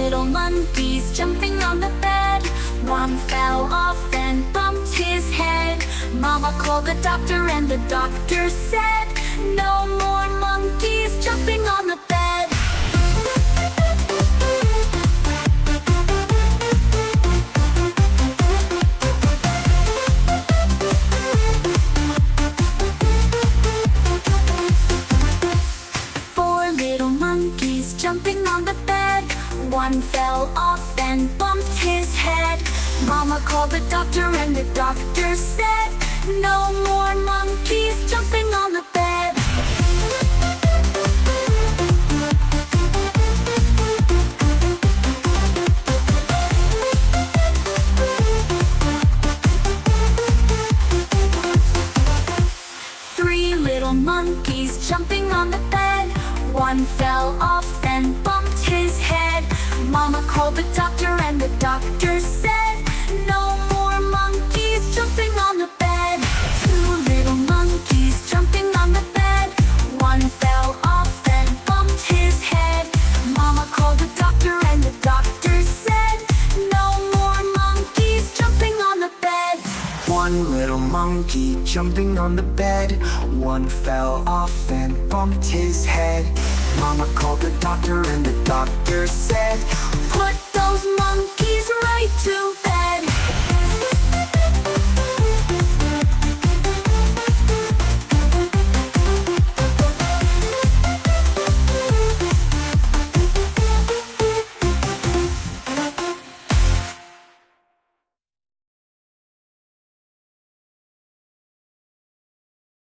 little monkeys jumping on the bed. One fell off and bumped his head. Mama called the doctor and the doctor said, no more monkeys jumping on the bed. Four little monkeys jumping on the bed. One fell off and bumped his head. Mama called the doctor and the doctor said, no more monkeys jumping on the bed. Three little monkeys jumping on the bed. One fell off and bumped his head. Mama called the doctor and the doctor said, no more monkeys jumping on the bed. Two little monkeys jumping on the bed. One fell off and bumped his head. Mama called the doctor and the doctor said, no more monkeys jumping on the bed. One little monkey jumping on the bed. One fell off and bumped his head. Mama called the doctor and the doctor said, put those monkeys right to